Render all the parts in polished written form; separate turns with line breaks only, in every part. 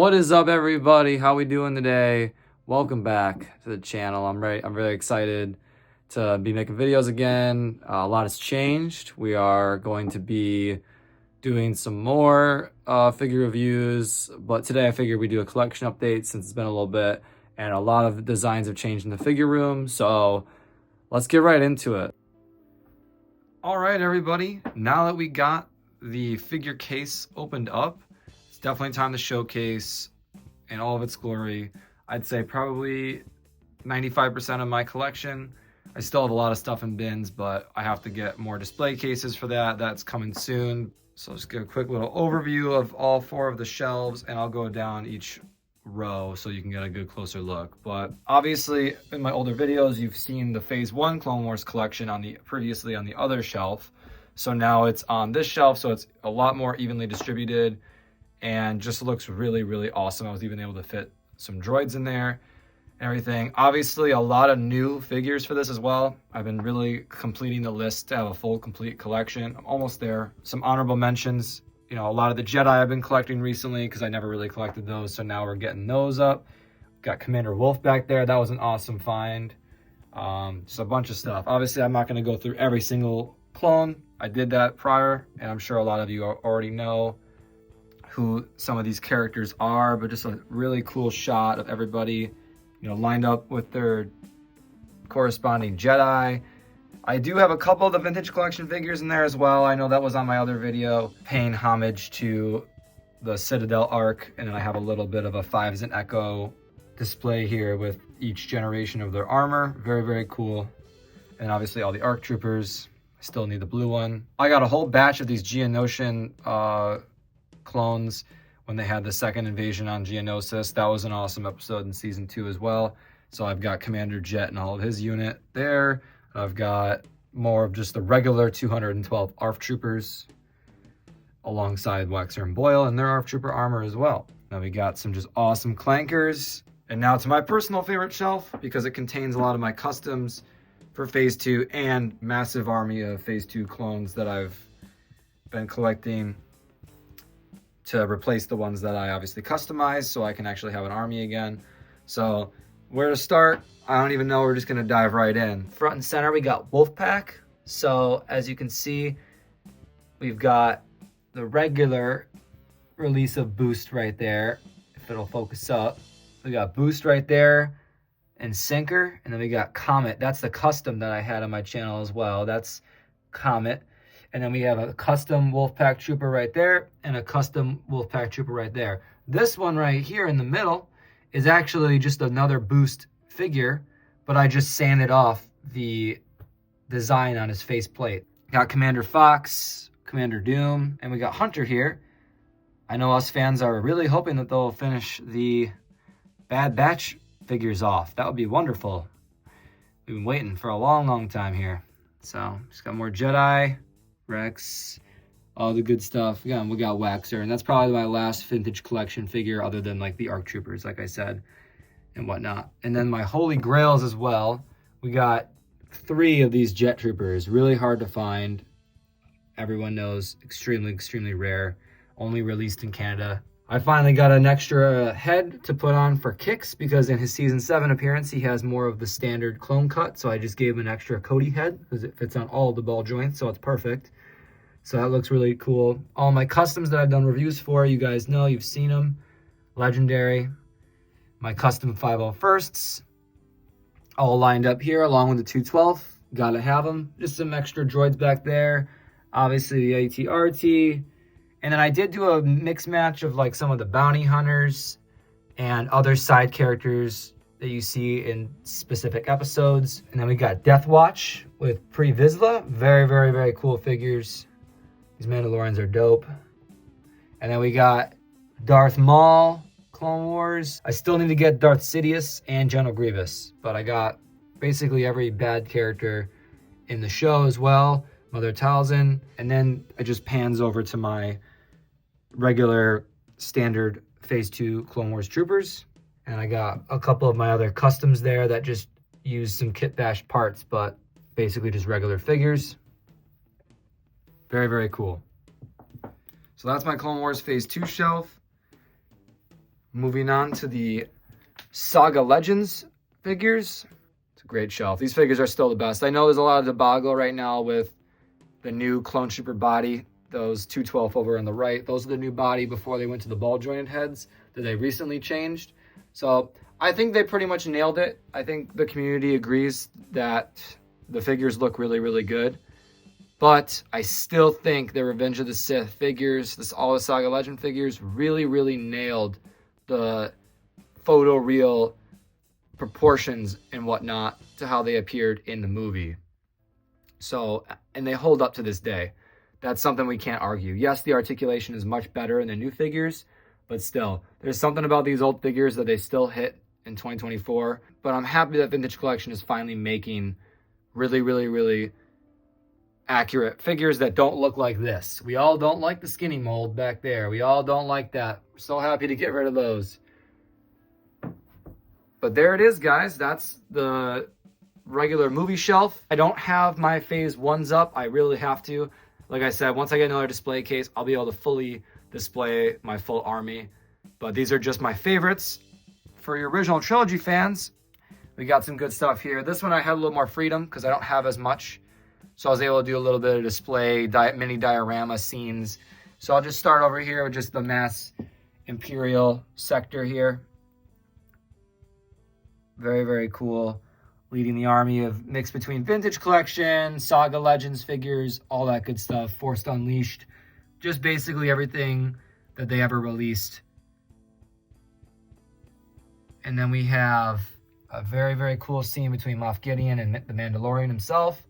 What is up, everybody? How we doing today? Welcome back to the channel. I'm really excited to be making videos again. A lot has changed. We are going to be doing some more figure reviews, but today I figured we do a collection update since it's been a little bit, and a lot of designs have changed in the figure room. So let's get right into it. All right, everybody. Now that we got the figure case opened up, it's definitely time to showcase in all of its glory. I'd say probably 95% of my collection. I still have a lot of stuff in bins, but I have to get more display cases for that. That's coming soon. So just get a quick little overview of all four of the shelves, and I'll go down each row so you can get a good closer look. But obviously in my older videos, you've seen the Phase 1 Clone Wars collection previously on the other shelf. So now it's on this shelf, so it's a lot more evenly distributed and just looks really, really awesome. I was even able to fit some droids in there and everything. Obviously, a lot of new figures for this as well. I've been really completing the list to have a full, complete collection. I'm almost there. Some honorable mentions. You know, a lot of the Jedi I've been collecting recently because I never really collected those, so now we're getting those up. Got Commander Wolf back there. That was an awesome find. Just a bunch of stuff. Obviously, I'm not going to go through every single clone. I did that prior, and I'm sure a lot of you already know who some of these characters are, but just a really cool shot of everybody, you know, lined up with their corresponding Jedi. I do have a couple of the vintage collection figures in there as well. I know that was on my other video, paying homage to the Citadel arc, and then I have a little bit of a Fives and Echo display here with each generation of their armor. Very, very cool. And obviously all the ARC troopers. I still need the blue one. I got a whole batch of these Geonosian clones when they had the second invasion on Geonosis. That was an awesome episode in season 2 as well. So I've got Commander Jet and all of his unit there. I've got more of just the regular 212 ARF troopers alongside Waxer and Boyle and their ARF trooper armor as well. Now we got some just awesome clankers. And now to my personal favorite shelf, because it contains a lot of my customs for Phase 2 and massive army of Phase 2 clones that I've been collecting to replace the ones that I obviously customized so I can actually have an army again. So where to start? I don't even know. We're just going to dive right in. Front and center, we got Wolfpack. So as you can see, we've got the regular release of Boost right there. If it'll focus up. We got Boost right there and Sinker. And then we got Comet. That's the custom that I had on my channel as well. That's Comet. And then we have a custom Wolfpack Trooper right there and a custom Wolfpack Trooper right there. This one right here in the middle is actually just another Boost figure, but I just sanded off the design on his faceplate. Got Commander Fox, Commander Doom, and we got Hunter here. I know us fans are really hoping that they'll finish the Bad Batch figures off. That would be wonderful. We've been waiting for a long, long time here. So, just got more Jedi, Rex, all the good stuff. Again, we got Waxer, and that's probably my last vintage collection figure other than like the ARC troopers, like I said, and whatnot. And then my holy grails as well. We got 3 of these jet troopers, really hard to find. Everyone knows, extremely, extremely rare. Only released in Canada. I finally got an extra head to put on for Kix because in his season 7 appearance, he has more of the standard clone cut. So I just gave him an extra Cody head because it fits on all of the ball joints. So it's perfect. So that looks really cool. All my customs that I've done reviews for, you guys know, you've seen them. Legendary. My custom 501sts. All lined up here along with the 212. Gotta have them. Just some extra droids back there. Obviously the AT-RT. And then I did do a mix match of like some of the bounty hunters and other side characters that you see in specific episodes. And then we got Death Watch with Pre Vizsla. Very, very, very cool figures. These Mandalorians are dope. And then we got Darth Maul, Clone Wars. I still need to get Darth Sidious and General Grievous, but I got basically every bad character in the show as well. Mother Talzin. And then it just pans over to my regular standard Phase 2 Clone Wars troopers. And I got a couple of my other customs there that just use some kit bash parts, but basically just regular figures. Very, very cool. So that's my Clone Wars Phase 2 shelf. Moving on to the Saga Legends figures. It's a great shelf. These figures are still the best. I know there's a lot of debacle right now with the new Clone Trooper body. Those 212 over on the right. Those are the new body before they went to the ball jointed heads that they recently changed. So I think they pretty much nailed it. I think the community agrees that the figures look really, really good. But I still think the Revenge of the Sith figures, all the Saga Legend figures, really, really nailed the photoreal proportions and whatnot to how they appeared in the movie. So, and they hold up to this day. That's something we can't argue. Yes, the articulation is much better in the new figures, but still, there's something about these old figures that they still hit in 2024. But I'm happy that Vintage Collection is finally making really, really, really accurate figures that don't look like this. We all don't like the skinny mold back there. We all don't like that. We're so happy to get rid of those. But there it is, guys. That's the regular movie shelf. I don't have my phase 1s up. I really have to. Like I said, once I get another display case, I'll be able to fully display my full army. But these are just my favorites. For your original trilogy fans, we got some good stuff here. This one I had a little more freedom because I don't have as much. So I was able to do a little bit of display, mini diorama scenes. So I'll just start over here with just the mass Imperial sector here. Very, very cool. Leading the army of mix between Vintage Collection, Saga Legends figures, all that good stuff. Force Unleashed. Just basically everything that they ever released. And then we have a very, very cool scene between Moff Gideon and the Mandalorian himself.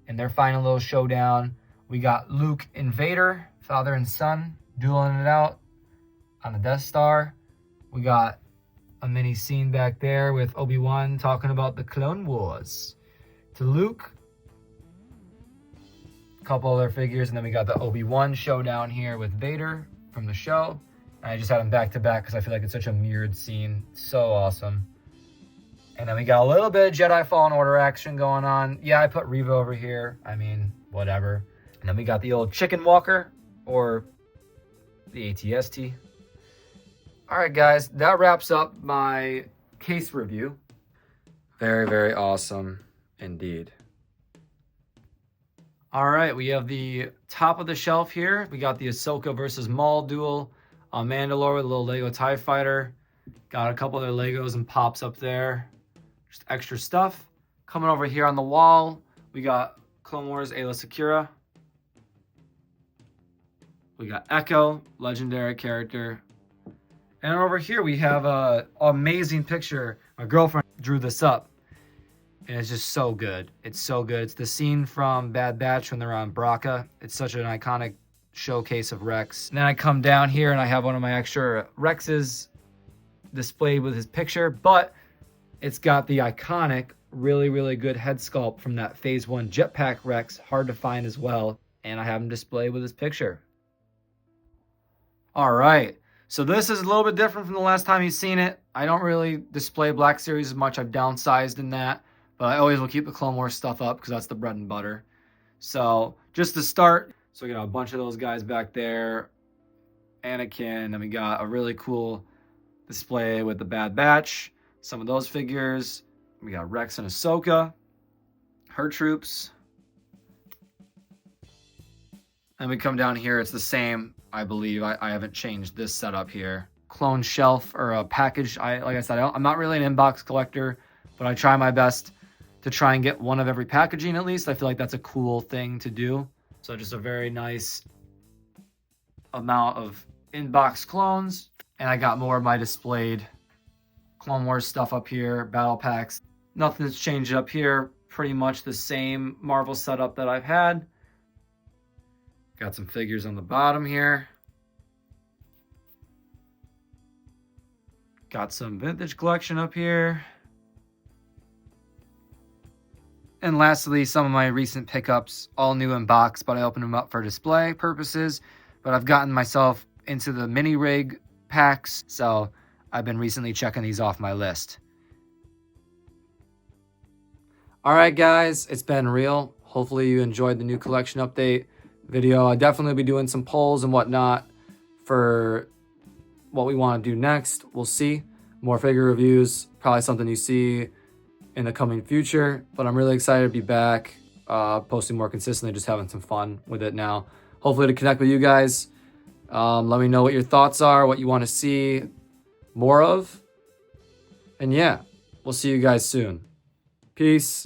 In their final little showdown. We got Luke and Vader, father and son, dueling it out on the Death Star. We got a mini scene back there with Obi-Wan talking about the Clone Wars to Luke. A couple other figures, and then we got the Obi-Wan showdown here with Vader from the show. And I just had them back to back because I feel like it's such a mirrored scene. So awesome. And then we got a little bit of Jedi Fallen Order action going on. Yeah, I put Reva over here. I mean, whatever. And then we got the old Chicken Walker, or the AT-ST. All right, guys, that wraps up my case review. Very, very awesome indeed. All right, we have the top of the shelf here. We got the Ahsoka versus Maul duel on Mandalore with a little Lego TIE Fighter. Got a couple other Legos and pops up there. Just extra stuff. Coming over here on the wall, we got Clone Wars Aayla Secura. We got Echo, legendary character. And over here we have an amazing picture. My girlfriend drew this up. And it's just so good. It's so good. It's the scene from Bad Batch when they're on Braca. It's such an iconic showcase of Rex. And then I come down here and I have one of my extra Rexes displayed with his picture. But it's got the iconic, really, really good head sculpt from that Phase 1 Jetpack Rex. Hard to find as well. And I have him displayed with his picture. All right. So this is a little bit different from the last time you've seen it. I don't really display Black Series as much. I've downsized in that. But I always will keep the Clone Wars stuff up because that's the bread and butter. So just to start, so we got a bunch of those guys back there. Anakin, and we got a really cool display with the Bad Batch. Some of those figures. We got Rex and Ahsoka. Her troops. And we come down here, it's the same, I believe. I haven't changed this setup here. Clone shelf or a package. Like I said, I'm not really an inbox collector, but I try my best to try and get one of every packaging at least. I feel like that's a cool thing to do. So just a very nice amount of inbox clones. And I got more of my displayed Clone Wars stuff up here, battle packs. Nothing's changed up here. Pretty much the same Marvel setup that I've had. Got some figures on the bottom here. Got some vintage collection up here. And lastly, some of my recent pickups, all new in box, but I opened them up for display purposes. But I've gotten myself into the mini rig packs, so I've been recently checking these off my list. All right, guys, it's been real. Hopefully you enjoyed the new collection update video. I'll definitely be doing some polls and whatnot for what we want to do next. We'll see. More figure reviews, probably something you see in the coming future, but I'm really excited to be back, posting more consistently, just having some fun with it now. Hopefully to connect with you guys. Let me know what your thoughts are, what you want to see more of. And yeah, we'll see you guys soon. Peace.